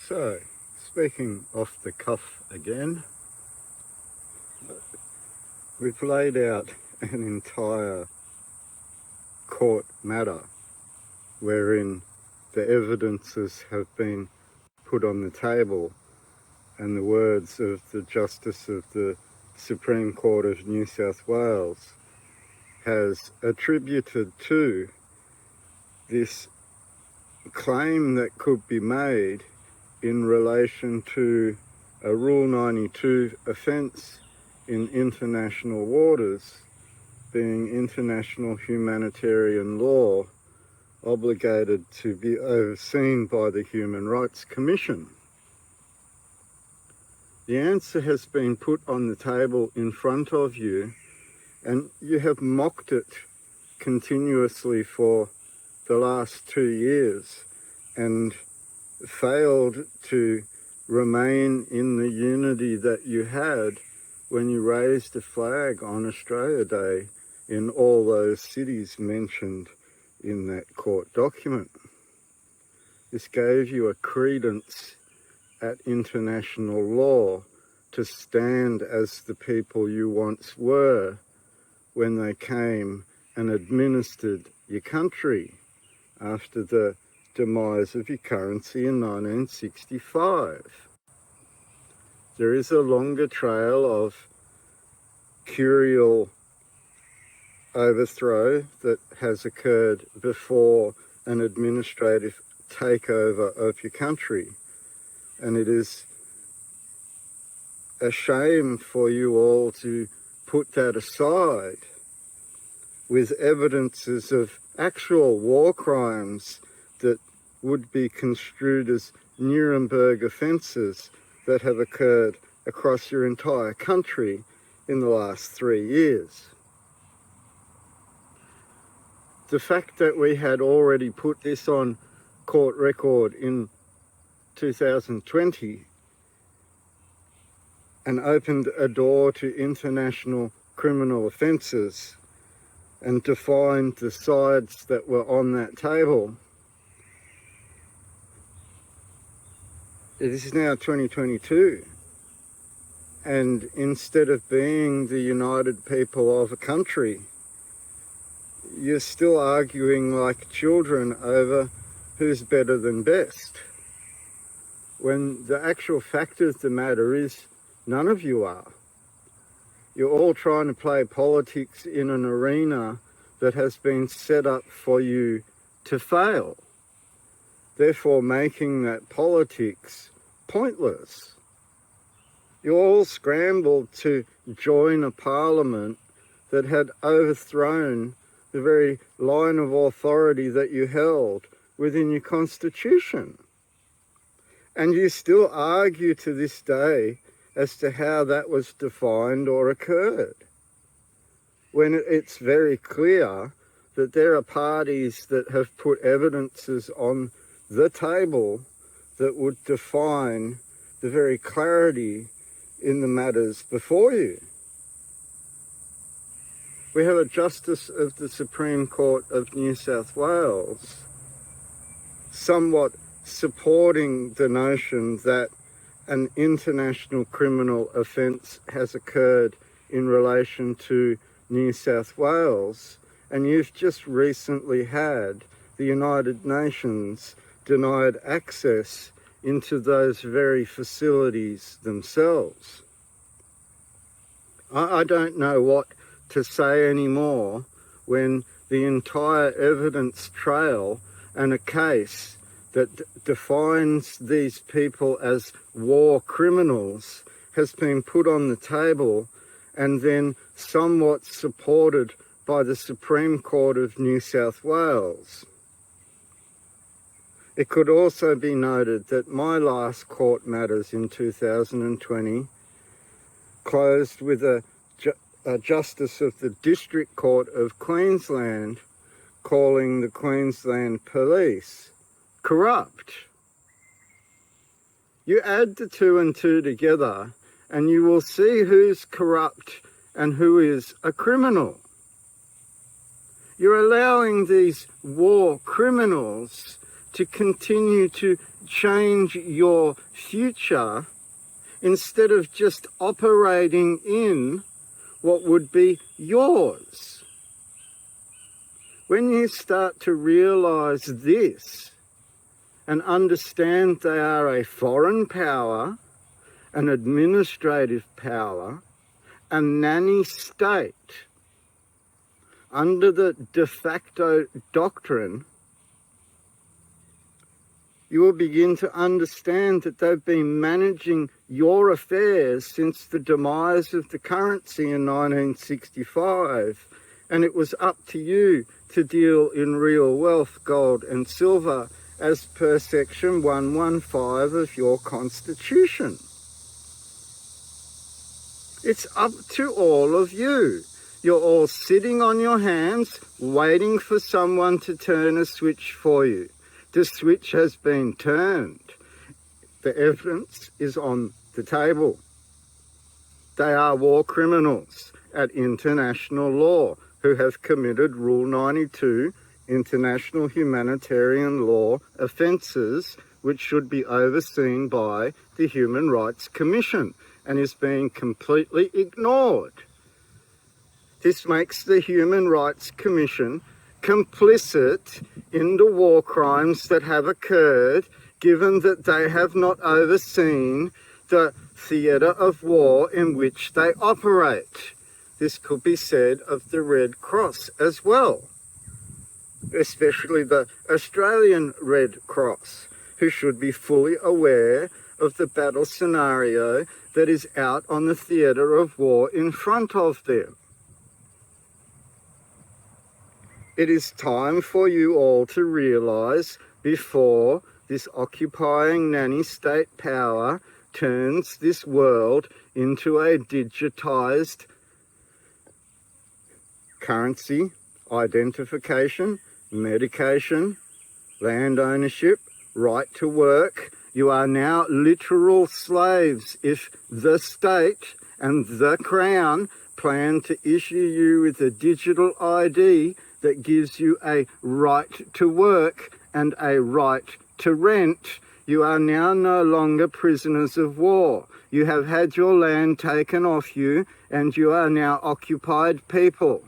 So, speaking off the cuff again, we've laid out an entire court matter wherein the evidences have been put on the table, and the words of the Justice of the Supreme Court of New South Wales has attributed to this claim that could be made in relation to a Rule 92 offence in international waters, being international humanitarian law obligated to be overseen by the Human Rights Commission. The answer has been put on the table in front of you, and you have mocked it continuously for the last 2 years and failed to remain in the unity that you had when you raised a flag on Australia Day in all those cities mentioned in that court document. This gave you a credence at international law to stand as the people you once were when they came and administered your country after the demise of your currency in 1965. There is a longer trail of curial overthrow that has occurred before an administrative takeover of your country, and it is a shame for you all to put that aside with evidences of actual war crimes that would be construed as Nuremberg offences that have occurred across your entire country in the last 3 years. The fact that we had already put this on court record in 2020 and opened a door to international criminal offences and defined the sides that were on that table. It is now 2022, and instead of being the united people of a country, you're still arguing like children over who's better than best, when the actual fact of the matter is none of you are. You're all trying to play politics in an arena that has been set up for you to fail, therefore making that politics pointless. You all scrambled to join a parliament that had overthrown the very line of authority that you held within your constitution. And you still argue to this day as to how that was defined or occurred, when it's very clear that there are parties that have put evidences on the table that would define the very clarity in the matters before you. We have a Justice of the Supreme Court of New South Wales somewhat supporting the notion that an international criminal offence has occurred in relation to New South Wales, and you've just recently had the United Nations denied access into those very facilities themselves. I don't know what to say anymore when the entire evidence trail and a case that defines these people as war criminals has been put on the table and then somewhat supported by the Supreme Court of New South Wales. It could also be noted that my last court matters in 2020 closed with a Justice of the District Court of Queensland calling the Queensland Police corrupt. You add the two and two together and you will see who's corrupt and who is a criminal. You're allowing these war criminals to continue to change your future instead of just operating in what would be yours. When you start to realize this and understand they are a foreign power, an administrative power, a nanny state, under the de facto doctrine, you will begin to understand that they've been managing your affairs since the demise of the currency in 1965, and it was up to you to deal in real wealth, gold and silver, as per section 115 of your constitution. It's up to all of you. You're all sitting on your hands, waiting for someone to turn a switch for you. The switch has been turned. The evidence is on the table. They are war criminals at international law who have committed Rule 92 international humanitarian law offences, which should be overseen by the Human Rights Commission and is being completely ignored. This makes the Human Rights Commission complicit in the war crimes that have occurred, given that they have not overseen the theatre of war in which they operate. This could be said of the Red Cross as well, especially the Australian Red Cross, who should be fully aware of the battle scenario that is out on the theatre of war in front of them. It is time for you all to realise, before this occupying nanny state power turns this world into a digitised currency, identification, medication, land ownership, right to work. You are now literal slaves if the state and the Crown plan to issue you with a digital ID that gives you a right to work and a right to rent. You are now no longer prisoners of war. You have had your land taken off you and you are now occupied people.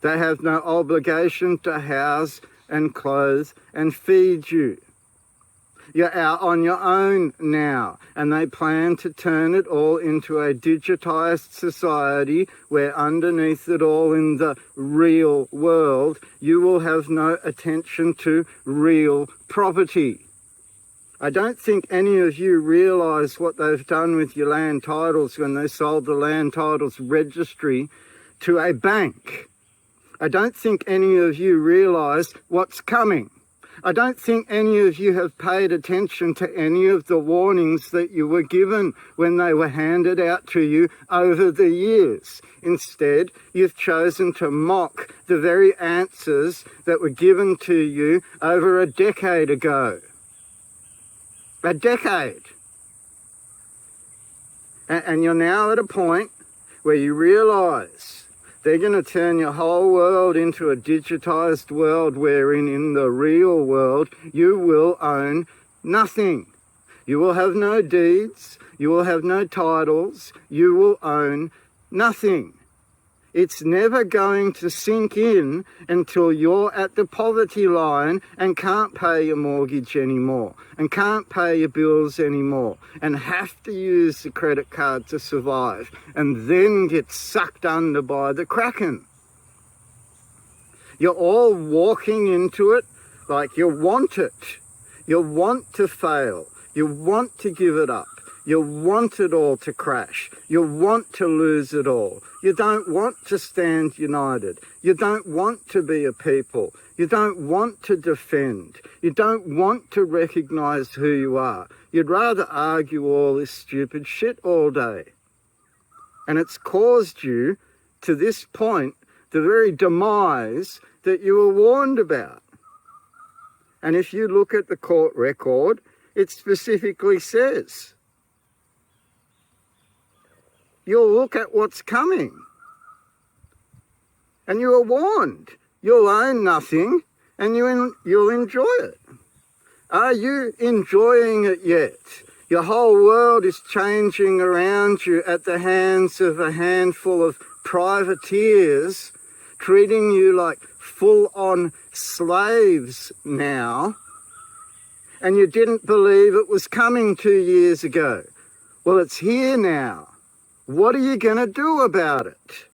They have no obligation to house and clothe and feed you. You're out on your own now, and they plan to turn it all into a digitised society where underneath it all in the real world, you will have no attention to real property. I don't think any of you realise what they've done with your land titles when they sold the land titles registry to a bank. I don't think any of you realise what's coming. I don't think any of you have paid attention to any of the warnings that you were given when they were handed out to you over the years. Instead, you've chosen to mock the very answers that were given to you over a decade ago. A decade. And you're now at a point where you realise they're going to turn your whole world into a digitised world wherein in the real world you will own nothing. You will have no deeds, you will have no titles, you will own nothing. It's never going to sink in until you're at the poverty line and can't pay your mortgage anymore and can't pay your bills anymore and have to use the credit card to survive and then get sucked under by the Kraken. You're all walking into it like you want it. You want to fail. You want to give it up. You want it all to crash. You want to lose it all. You don't want to stand united. You don't want to be a people. You don't want to defend. You don't want to recognise who you are. You'd rather argue all this stupid shit all day. And it's caused you to this point, the very demise that you were warned about. And if you look at the court record, it specifically says, you'll look at what's coming. And you are warned. You'll own nothing and you'll enjoy it. Are you enjoying it yet? Your whole world is changing around you at the hands of a handful of privateers, treating you like full-on slaves now, and you didn't believe it was coming 2 years ago. Well, it's here now. What are you going to do about it?